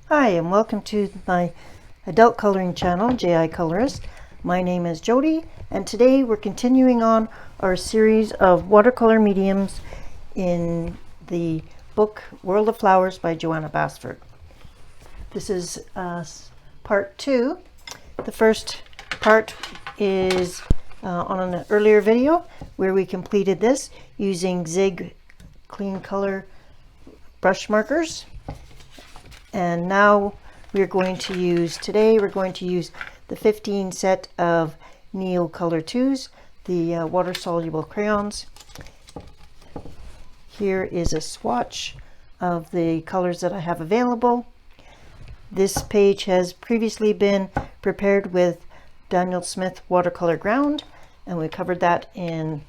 Hi, and welcome to my adult coloring channel, J.I. Colorist. My name is Jody, and today we're continuing on our series of watercolor mediums in the book World of Flowers by Johanna Basford. This is part 2. The first part is on an earlier video where we completed this using Zig clean color brush markers. And now we're going to use the 15 set of Neo Color 2s, the water soluble crayons. Here is a swatch of the colors that I have available. This page has previously been prepared with Daniel Smith Watercolor Ground, and we covered that in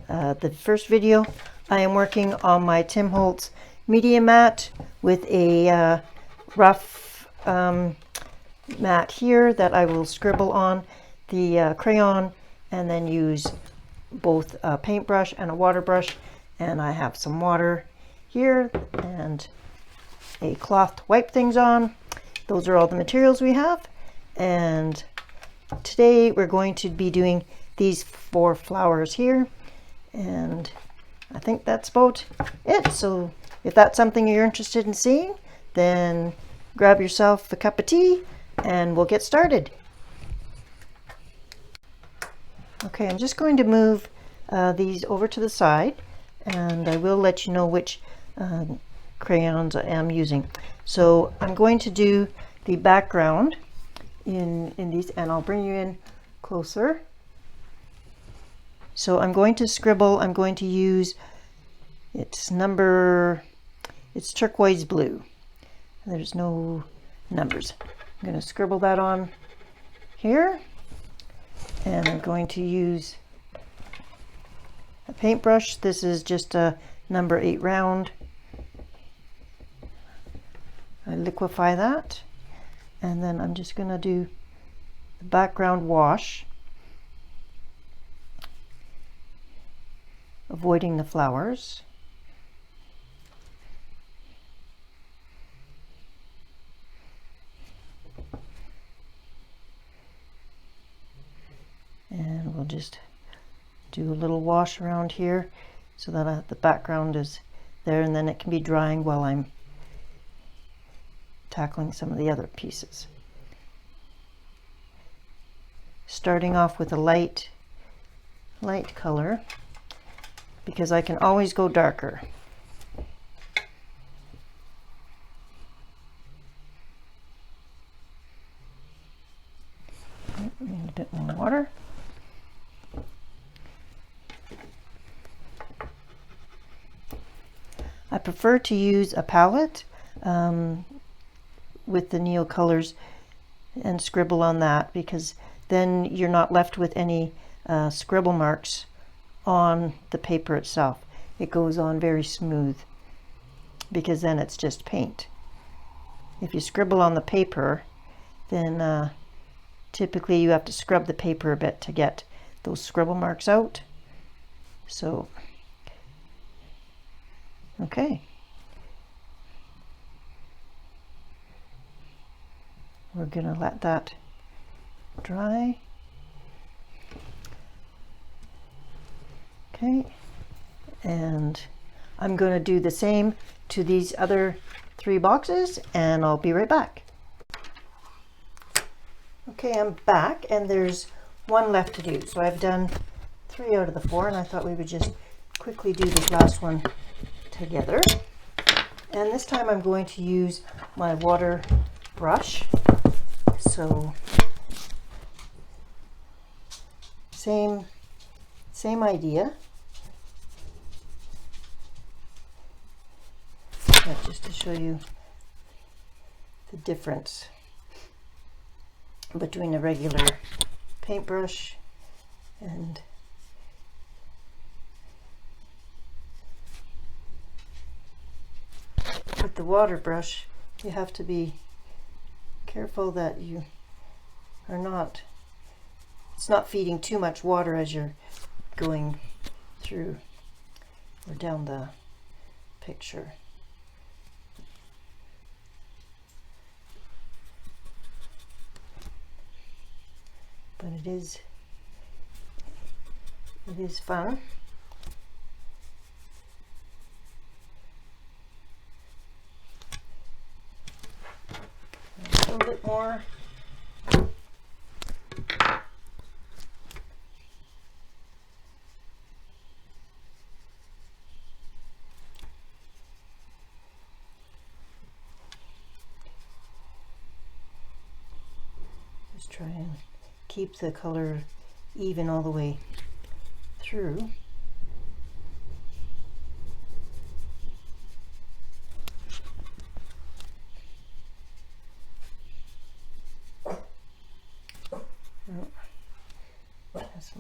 the first video. I am working on my Tim Holtz Media Mat with a rough mat here that I will scribble on the crayon and then use both a paintbrush and a water brush, and I have some water here and a cloth to wipe things on. Those are all the materials we have, and today we're going to be doing these 4 flowers here, and I think that's about it. So if that's something you're interested in seeing, then grab yourself a cup of tea and we'll get started. Okay, I'm just going to move these over to the side, and I will let you know which crayons I am using. So I'm going to do the background in these, and I'll bring you in closer. So I'm going to scribble, I'm going to use, it's turquoise blue. There's no numbers. I'm going to scribble that on here, and I'm going to use a paintbrush. This is just a number 8 round. I liquefy that, and then I'm just going to do the background wash, avoiding the flowers. And we'll just do a little wash around here so that the background is there, and then it can be drying while I'm tackling some of the other pieces. Starting off with a light color, because I can always go darker. Need a bit more water. I prefer to use a palette with the Neo colors and scribble on that, because then you're not left with any scribble marks on the paper itself. It goes on very smooth, because then it's just paint. If you scribble on the paper, then typically you have to scrub the paper a bit to get those scribble marks out. So okay, we're gonna let that dry. Okay, and I'm going to do the same to these other 3 boxes, and I'll be right back. Okay, I'm back, and there's 1 left to do. So I've done 3 out of the 4, and I thought we would just quickly do this last one together. And this time I'm going to use my water brush. So same idea. But just to show you the difference between a regular paintbrush and with the water brush. You have to be careful that you are not, it's not feeding too much water as you're going through or down the picture. but it is fun. A little bit more. Just try and keep the color even all the way through. Oh, that's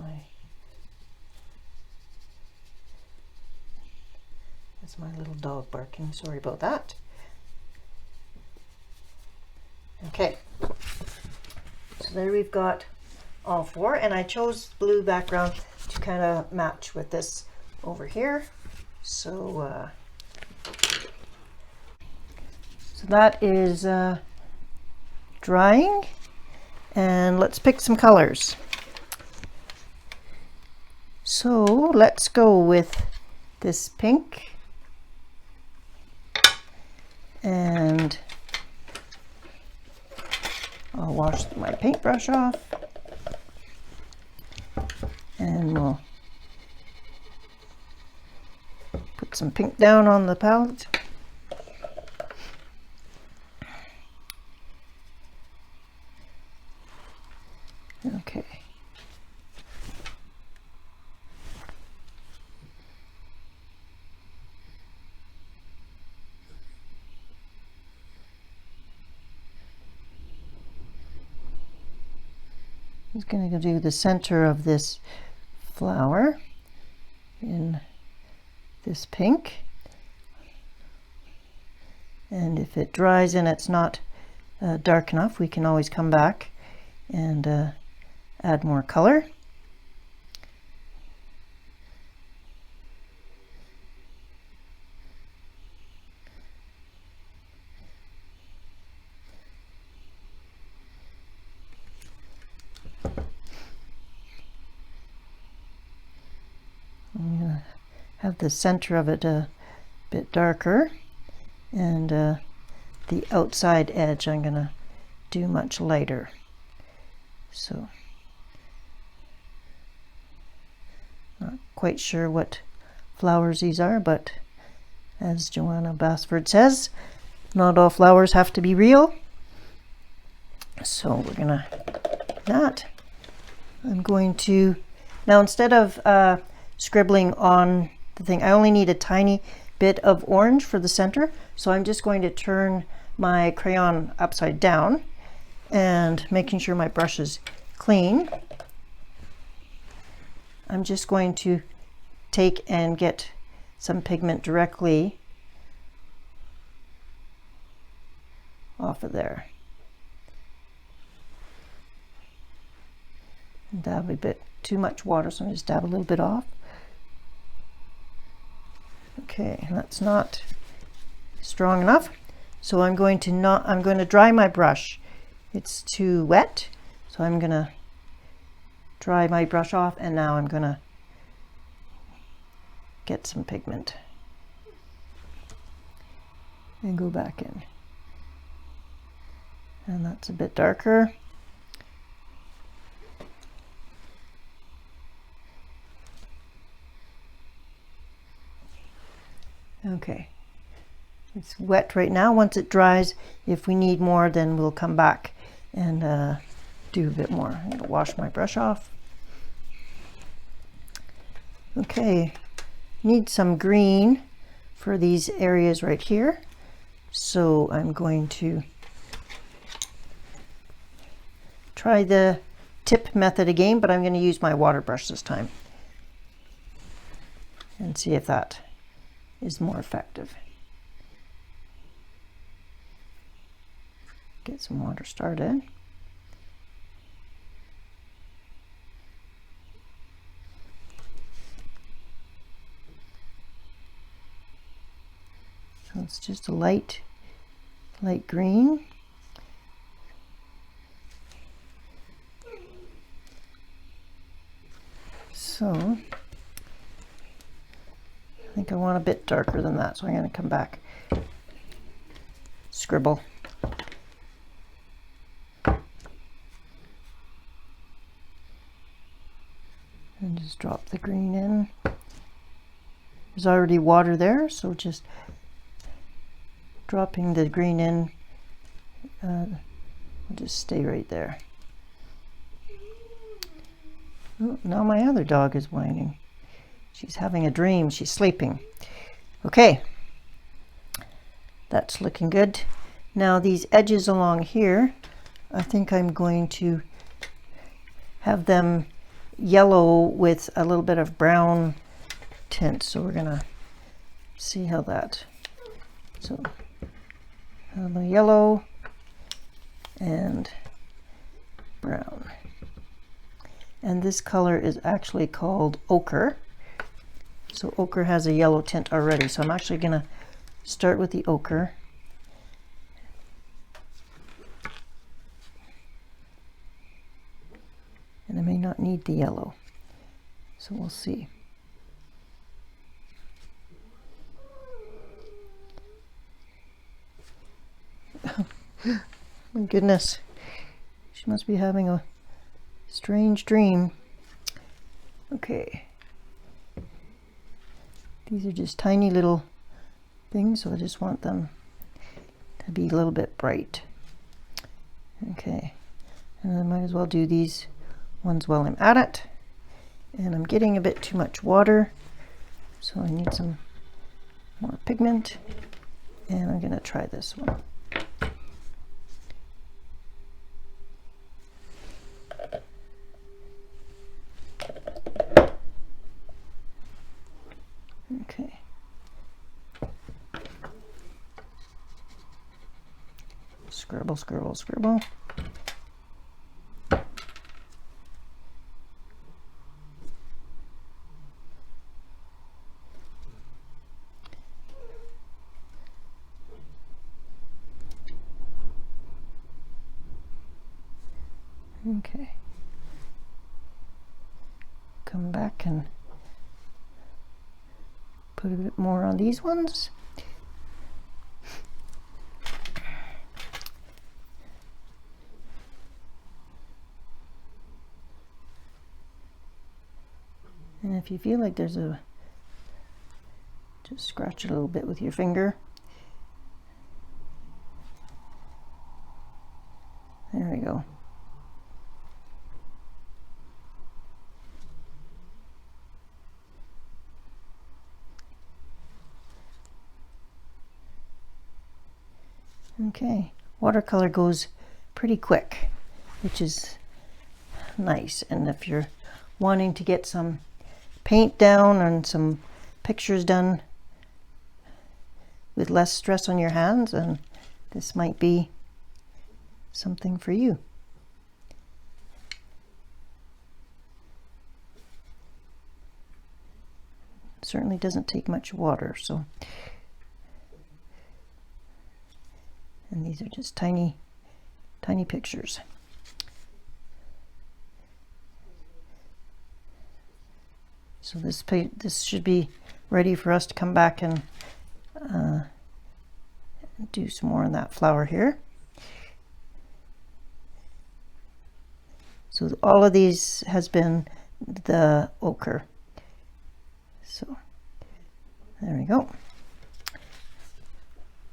my little dog barking. Sorry about that. Okay, so there we've got all four, and I chose blue background to kind of match with this over here. So so that is drying, and let's pick some colors. So let's go with this pink, and I'll wash my paintbrush off, and we'll put some pink down on the palette. Okay. I'm going to do the center of this flower in this pink, and if it dries and it's not dark enough, we can always come back and add more color. I'm going to have the center of it a bit darker, and the outside edge I'm going to do much lighter. So, not quite sure what flowers these are, but as Johanna Basford says, not all flowers have to be real. So we're gonna do that. I'm going to, now instead of scribbling on the thing, I only need a tiny bit of orange for the center, so I'm just going to turn my crayon upside down and making sure my brush is clean. I'm just going to take and get some pigment directly off of there. And dab a bit too much water, so I'm just dab a little bit off. Okay, that's not strong enough, so I'm going to dry my brush. It's too wet, so I'm gonna dry my brush off, and now I'm gonna get some pigment and go back in. And that's a bit darker. Okay, it's wet right now. Once it dries, if we need more, then we'll come back and do a bit more. I'm going to wash my brush off. Okay, need some green for these areas right here, so I'm going to try the tip method again, but I'm going to use my water brush this time and see if that is more effective. Get some water started. So it's just a light green. think I want a bit darker than that, so I'm going to come back. Scribble. And just drop the green in. There's already water there, so just dropping the green in will just stay right there. Oh, now my other dog is whining. She's having a dream. She's sleeping. Okay, that's looking good. Now these edges along here, I think I'm going to have them yellow with a little bit of brown tint. So we're gonna see how that. So the yellow and brown. And this color is actually called ochre. So ochre has a yellow tint already. So I'm actually gonna start with the ochre. And I may not need the yellow. So we'll see. My goodness. She must be having a strange dream. Okay. These are just tiny little things, so I just want them to be a little bit bright. Okay. And I might as well do these ones while I'm at it. And I'm getting a bit too much water, so I need some more pigment. And I'm going to try this one. Okay. Scribble, scribble, scribble. Okay. Come back and put a bit more on these ones. And if you feel like there's a, just scratch it a little bit with your finger. There we go. Okay, watercolor goes pretty quick, which is nice. And if you're wanting to get some paint down and some pictures done with less stress on your hands, then this might be something for you. Certainly doesn't take much water, so. And these are just tiny, tiny pictures. So this should be ready for us to come back and do some more on that flower here. So all of these has been the ochre. So there we go.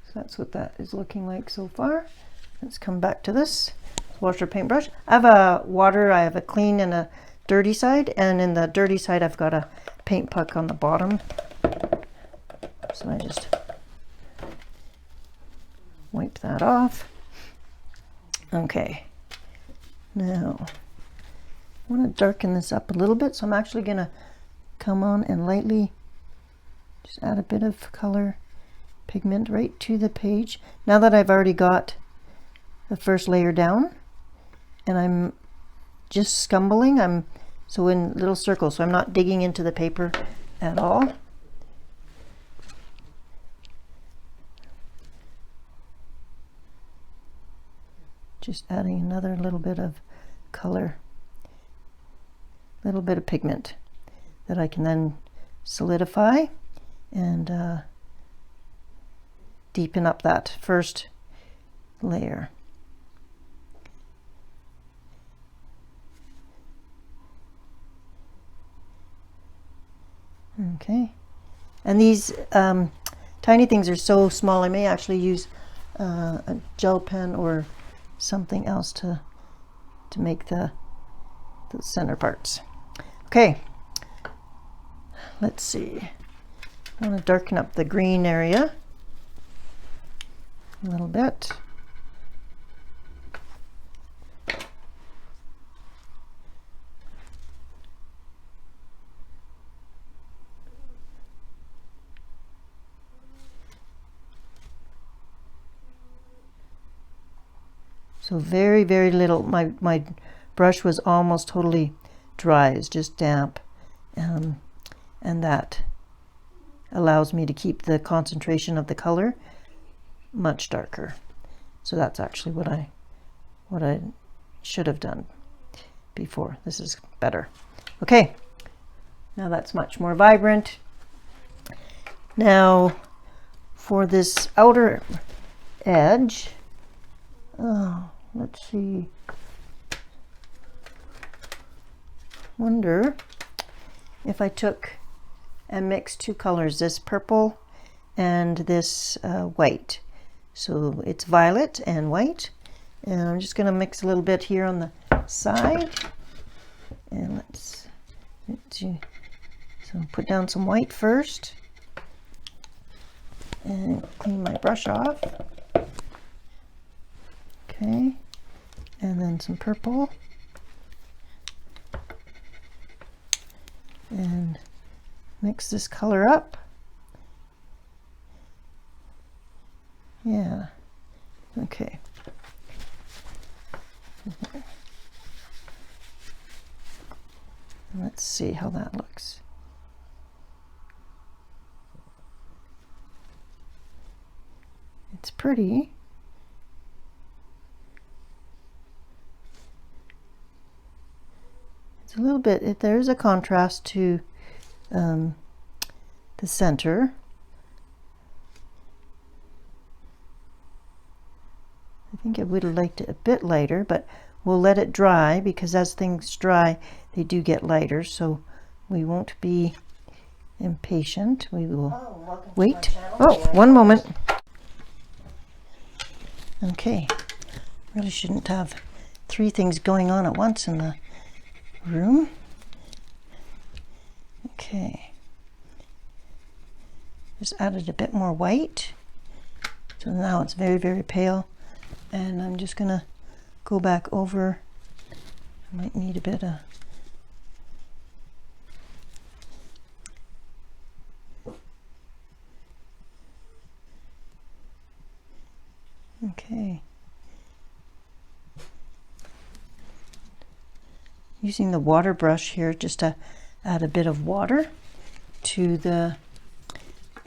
So that's what that is looking like so far. Let's come back to this. Wash our paintbrush. I have a water, I have a clean and a dirty side, and in the dirty side I've got a paint puck on the bottom. So I just wipe that off. Okay. Now I want to darken this up a little bit, so I'm actually going to come on and lightly just add a bit of color pigment right to the page. Now that I've already got the first layer down, and I'm just scumbling, I'm so in little circles, so I'm not digging into the paper at all. Just adding another little bit of color, little bit of pigment that I can then solidify and deepen up that first layer. Okay, and these tiny things are so small I may actually use a gel pen or something else to make the center parts. Okay, let's see. I want to darken up the green area a little bit. So very, very little. My brush was almost totally dry. It's just damp. And that allows me to keep the concentration of the color much darker. So that's actually what I should have done before. This is better. Okay, now that's much more vibrant. Now for this outer edge, let's see. Wonder if I took and mixed two colors, this purple and this white. So it's violet and white, and I'm just going to mix a little bit here on the side, and let's so put down some white first and clean my brush off. Okay, and then some purple, and mix this color up. Yeah, okay. Let's see how that looks. It's pretty. It's a little bit, there's a contrast to the center. I think I would have liked it a bit lighter, but we'll let it dry, because as things dry, they do get lighter, so we won't be impatient. We will wait. Oh, one moment. Okay, really shouldn't have three things going on at once in the room. Okay, just added a bit more white, so now it's very, very pale, and I'm just gonna go back over. I might need a bit of okay. Using the water brush here just to add a bit of water to the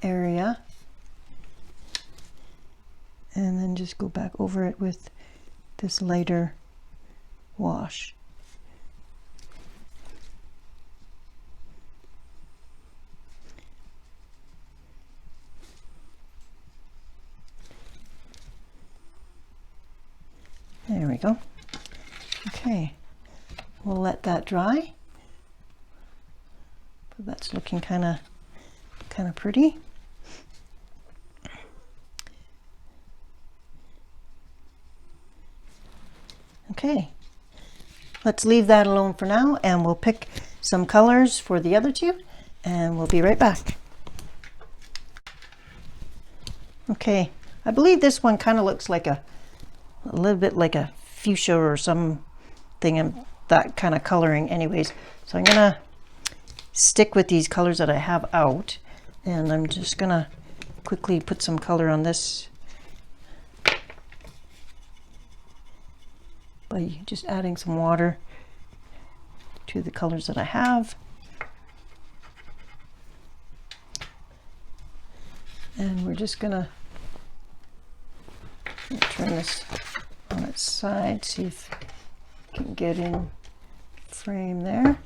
area, and then just go back over it with this lighter wash. There we go. Okay, we'll let that dry. But that's looking kind of pretty. Okay, let's leave that alone for now, and we'll pick some colors for the other two, and we'll be right back. Okay, I believe this one kind of looks like a little bit like a fuchsia or something, and that kind of coloring anyways. So I'm gonna stick with these colors that I have out, and I'm just gonna quickly put some color on this by just adding some water to the colors that I have. And we're just gonna turn this on its side, see if I can get in frame there.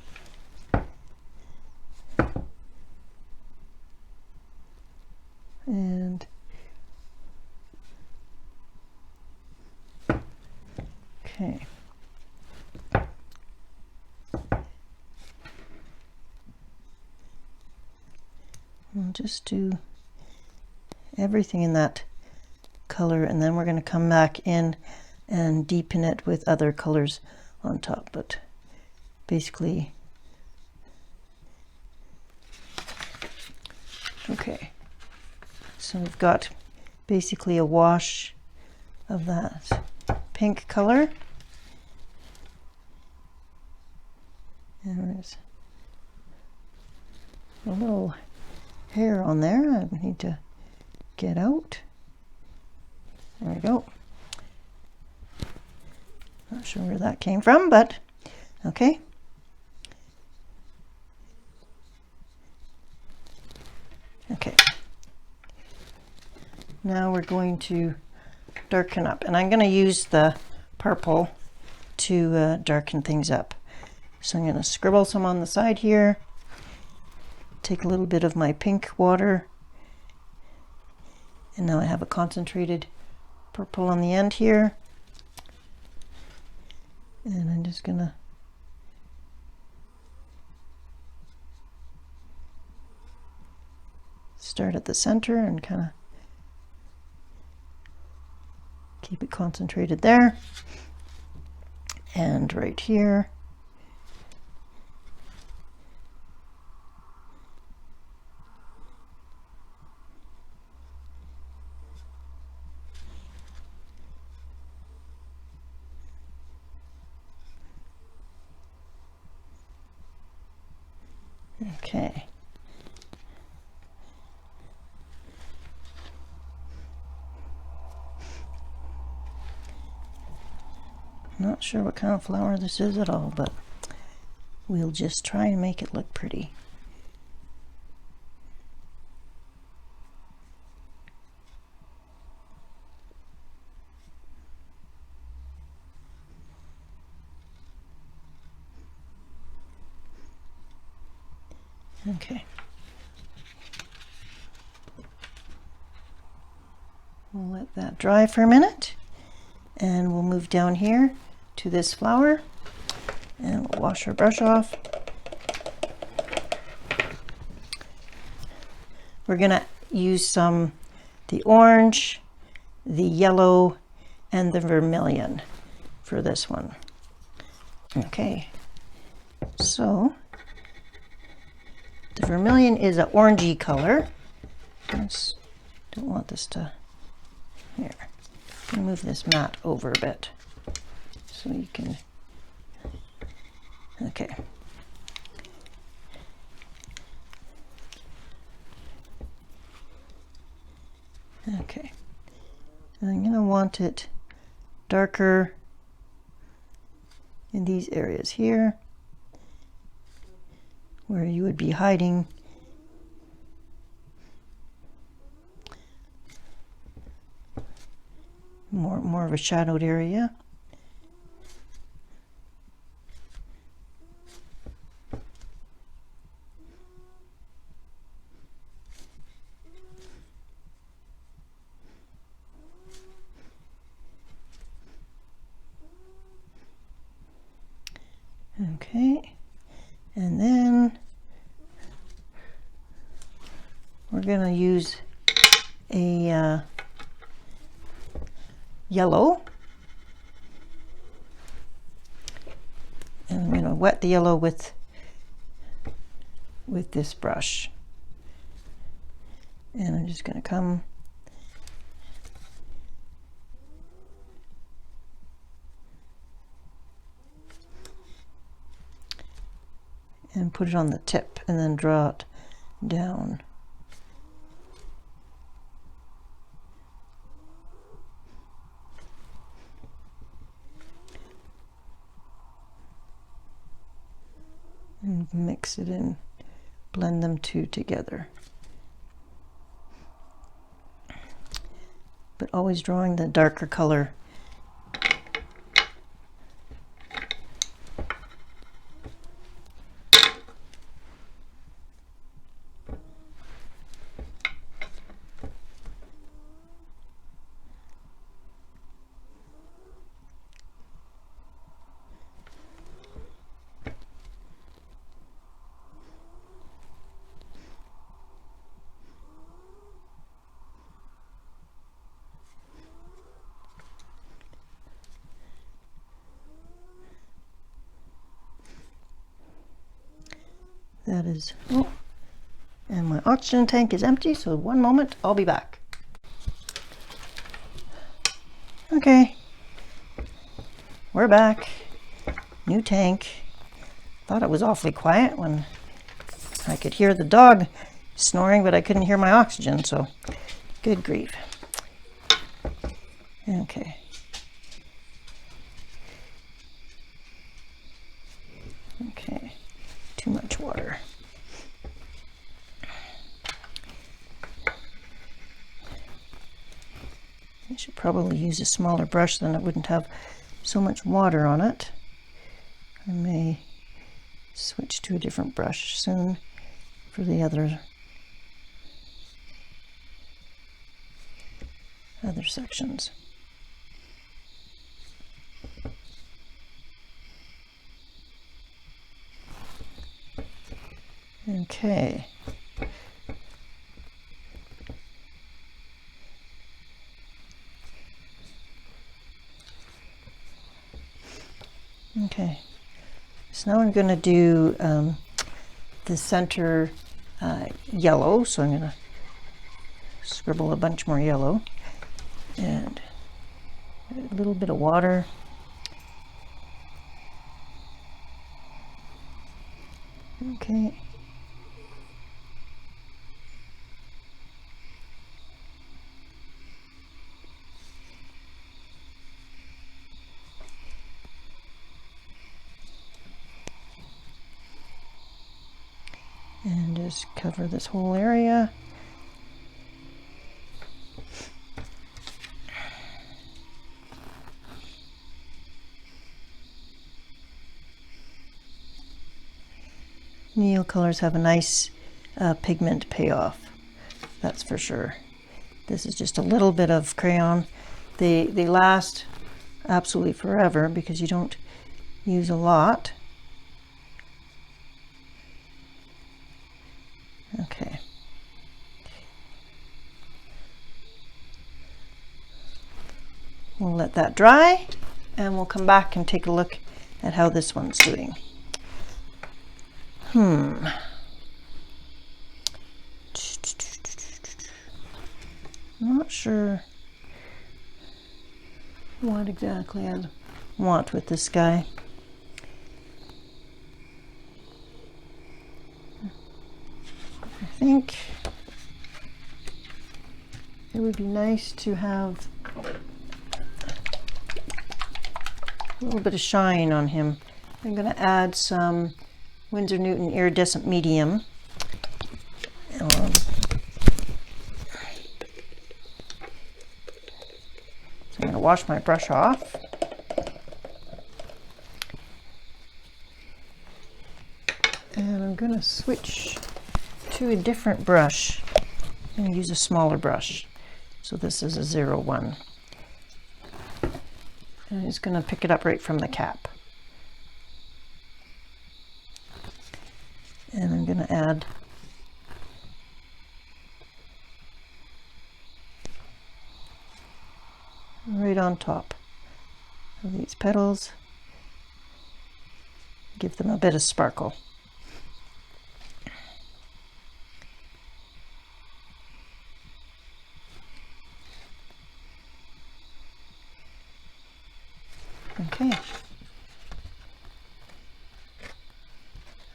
And okay. We'll just do everything in that color, and then we're going to come back in and deepen it with other colors on top. But basically, okay, so we've got basically a wash of that pink color. And there's a little hair on there I need to get out. There we go. Not sure where that came from, but okay. Okay. Now we're going to darken up, and I'm going to use the purple to darken things up. So I'm going to scribble some on the side here. Take a little bit of my pink water, and now I have a concentrated purple on the end here. And I'm just gonna start at the center and kind of keep it concentrated there. And right here. Okay. Not sure what kind of flower this is at all, but we'll just try and make it look pretty. Okay. We'll let that dry for a minute, and we'll move down here to this flower, and we'll wash our brush off. We're gonna use the orange, the yellow, and the vermilion for this one. Okay, so the vermilion is an orangey color. Don't want this to, here. I'm gonna move this mat over a bit so you can, okay. Okay, and I'm gonna want it darker in these areas here, where you would be hiding more of a shadowed area. Okay, and then we're going to use a yellow, and I'm going to wet the yellow with this brush, and I'm just going to come and put it on the tip and then draw it down. And mix it in, blend them two together. But always drawing the darker color. That is, oh, and my oxygen tank is empty, so one moment, I'll be back. Okay, we're back. New tank. Thought it was awfully quiet when I could hear the dog snoring, but I couldn't hear my oxygen, so good grief. Okay. Okay, too much water. I should probably use a smaller brush, then it wouldn't have so much water on it. I may switch to a different brush soon for the other sections. Okay. Okay. So now I'm going to do the center yellow. So I'm going to scribble a bunch more yellow and a little bit of water. Okay. And just cover this whole area. Neil colors have a nice pigment payoff, that's for sure. This is just a little bit of crayon. They last absolutely forever because you don't use a lot. Okay. We'll let that dry and we'll come back and take a look at how this one's doing. I'm not sure what exactly I want with this guy. I think it would be nice to have a little bit of shine on him. I'm going to add some Winsor Newton iridescent medium. So I'm going to wash my brush off. And I'm going to switch to a different brush and use a smaller brush. So this is a 01. And I'm just going to pick it up right from the cap. And I'm going to add right on top of these petals, give them a bit of sparkle. Okay.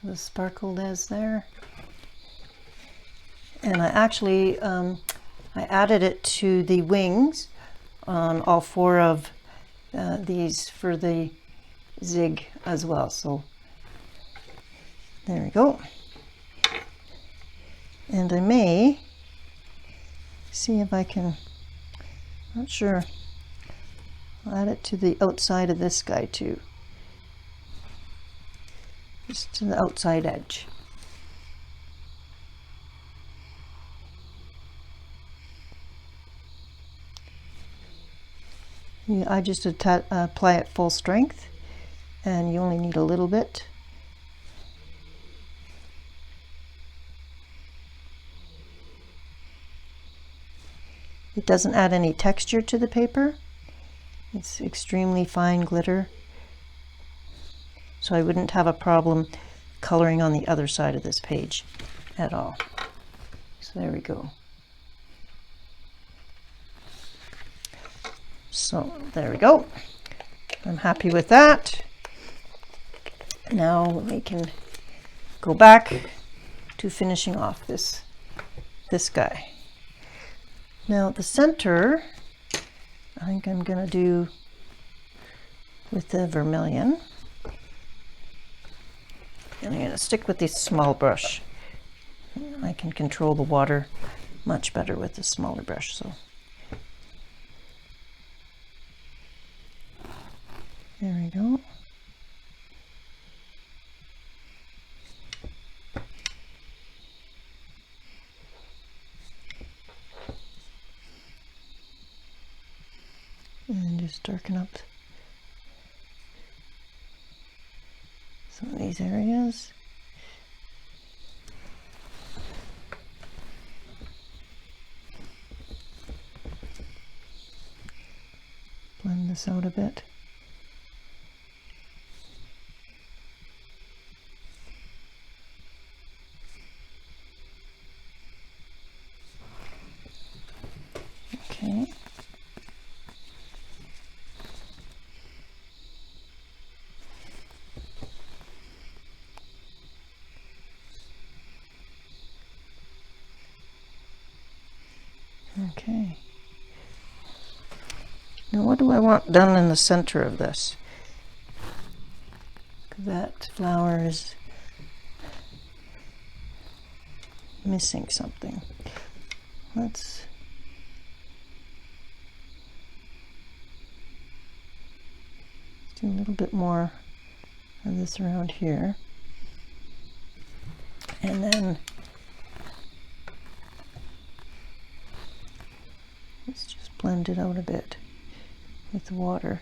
The sparkle is there. And I actually, I added it to the wings on all four of these for the zig as well. So there we go. And I may see if I can, not sure, I'll add it to the outside of this guy too. Just to the outside edge. I just apply it full strength, and you only need a little bit. It doesn't add any texture to the paper. It's extremely fine glitter, so I wouldn't have a problem coloring on the other side of this page at all. So there we go. So there we go. I'm happy with that. Now we can go back to finishing off this guy. Now the center, I think I'm going to do with the vermilion. And I'm going to stick with this small brush. I can control the water much better with the smaller brush. So there we go. And just darken up some of these areas. Blend this out a bit. Okay. Okay. Now what do I want done in the center of this? That flower is missing something. Let's do a little bit more of this around here. And then let's just blend it out a bit with the water.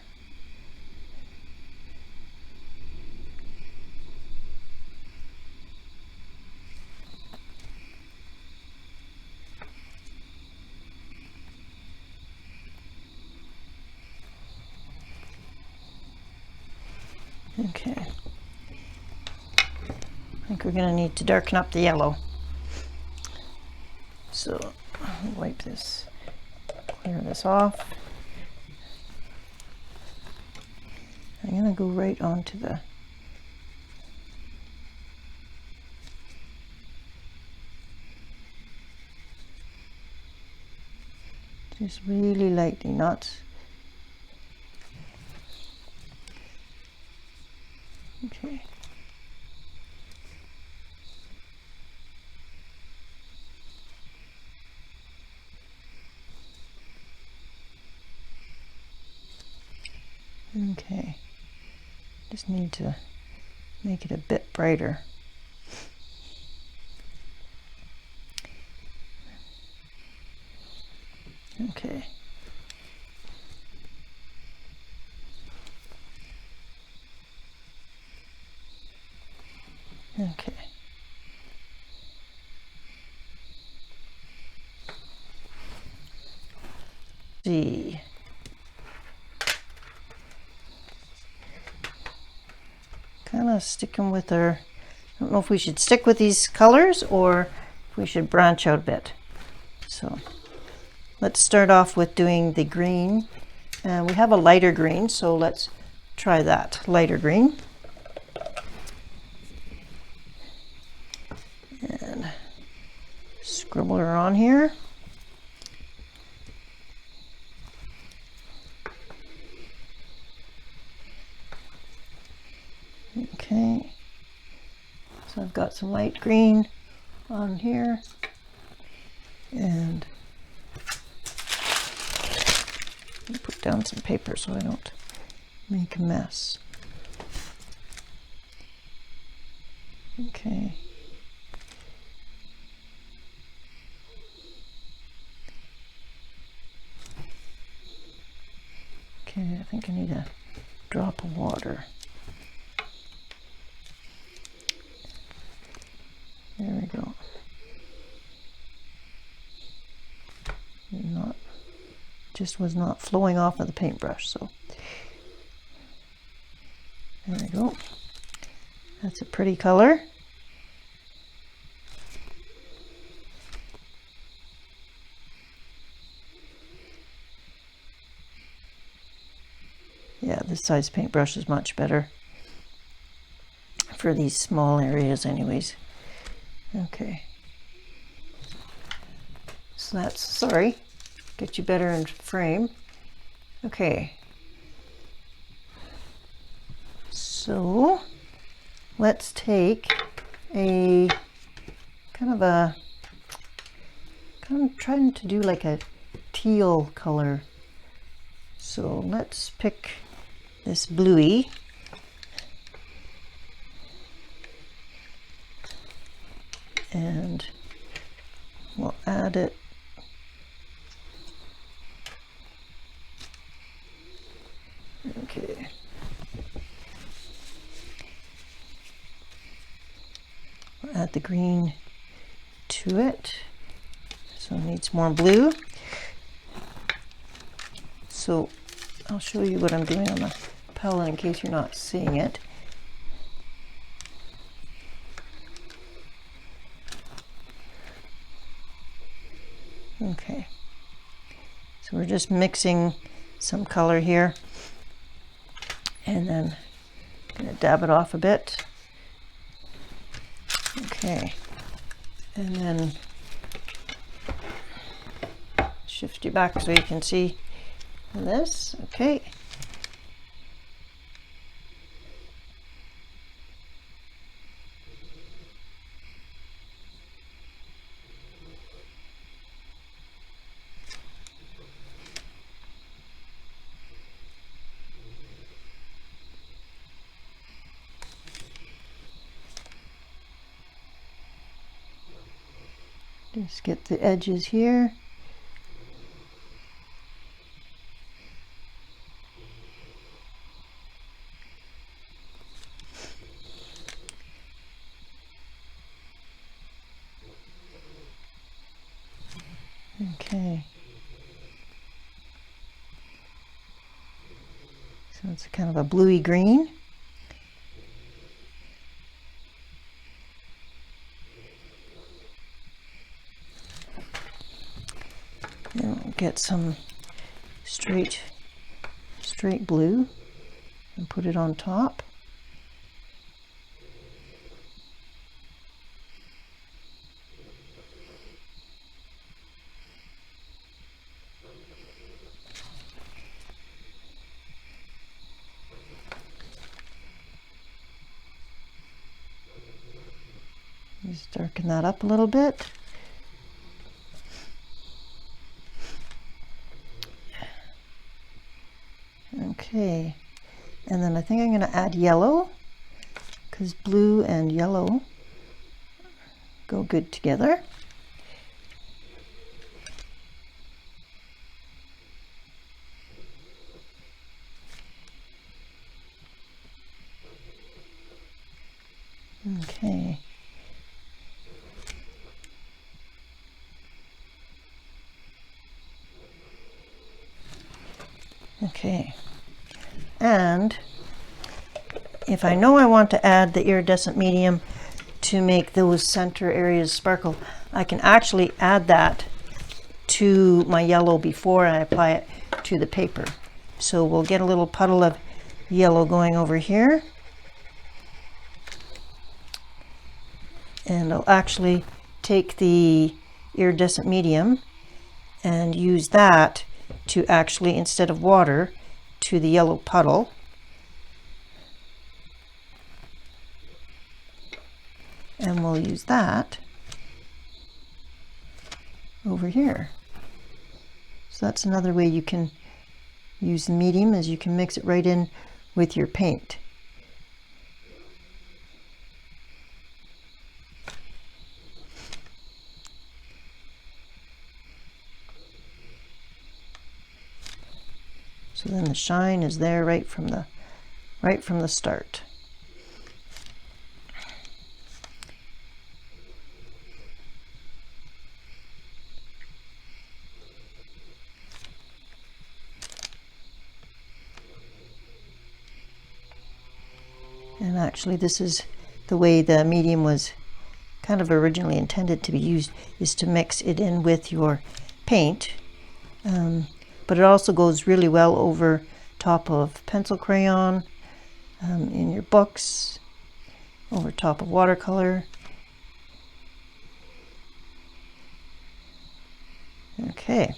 Okay. I think we're going to need to darken up the yellow. So I'll wipe this, clear this off. I'm going to go right onto the just really lightly, not okay. Okay. Just need to make it a bit brighter. Okay. Okay. See. Kind of sticking with our, I don't know if we should stick with these colors or if we should branch out a bit. So let's start off with doing the green. We have a lighter green, so let's try that lighter green. And scribble her on here. Okay, so I've got some light green on here, and I'll put down some paper so I don't make a mess. Okay. Okay, I think I need a drop of water. There we go. Just was not flowing off of the paintbrush, so there we go. That's a pretty color. Yeah, this size paintbrush is much better for these small areas anyways. Okay. So that's, sorry, get you better in frame. Okay. So let's take a kind of trying to do like a teal color. So let's pick this bluey. And we'll add it okay. We'll add the green to it. So it needs more blue. So I'll show you what I'm doing on the palette in case you're not seeing it. Okay, so we're just mixing some color here, and then I'm going to dab it off a bit. Okay, and then shift you back so you can see this. Okay. Just get the edges here. Okay. So it's kind of a bluey green. Then we'll get some straight blue and put it on top. Just darken that up a little bit. Okay, and then I think I'm going to add yellow because blue and yellow go good together. Okay. Okay, and if I know I want to add the iridescent medium to make those center areas sparkle, I can actually add that to my yellow before I apply it to the paper. So we'll get a little puddle of yellow going over here, and I'll actually take the iridescent medium and use that to actually, instead of water, to the yellow puddle. And we'll use that over here. So that's another way you can use the medium, is you can mix it right in with your paint. So then the shine is there right from the start. And actually this is the way the medium was kind of originally intended to be used is to mix it in with your paint. But it also goes really well over top of pencil crayon, in your books, over top of watercolor. Okay.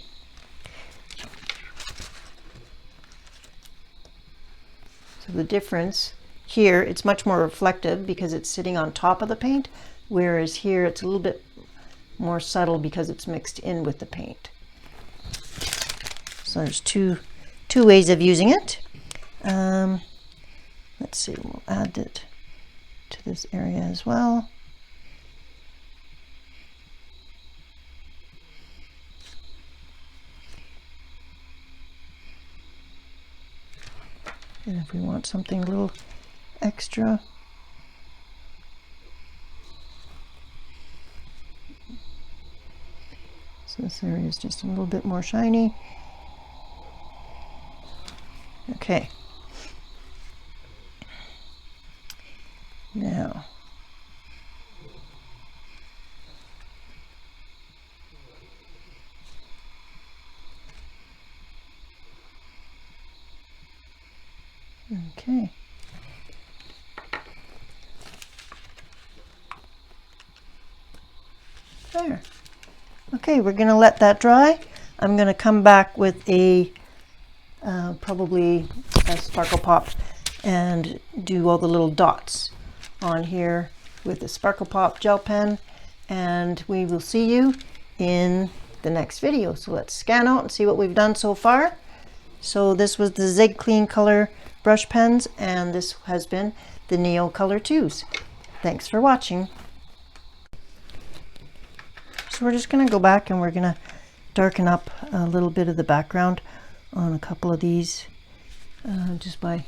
So the difference here, it's much more reflective because it's sitting on top of the paint, whereas here it's a little bit more subtle because it's mixed in with the paint. So there's two ways of using it. Let's see, we'll add it to this area as well. And if we want something a little extra, so this area is just a little bit more shiny. Okay. Now, okay. There. Okay, we're going to let that dry. I'm going to come back with a probably a sparkle pop and do all the little dots on here with the sparkle pop gel pen, and we will see you in the next video. So let's scan out and see what we've done so far. So this was the Zig Clean Color brush pens, and this has been the Neo Color 2s. Thanks for watching. So we're just going to go back and we're going to darken up a little bit of the background on a couple of these, just by,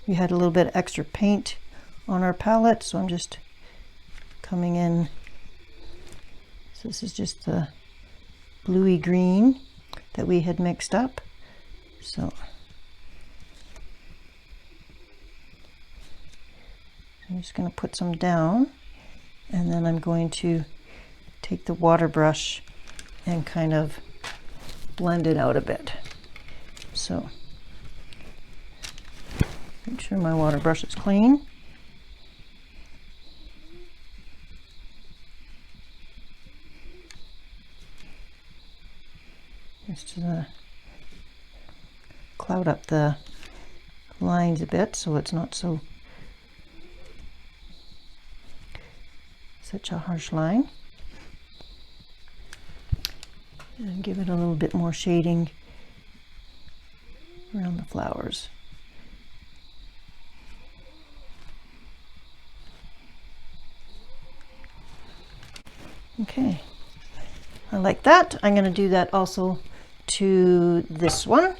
we had a little bit of extra paint on our palette, so I'm just coming in. So this is just the bluey green that we had mixed up. So I'm just going to put some down, and then I'm going to take the water brush and kind of blend it out a bit. So make sure my water brush is clean. Just to cloud up the lines a bit so it's not so such a harsh line, and give it a little bit more shading around the flowers. Okay, I like that. I'm going to do that also to this one.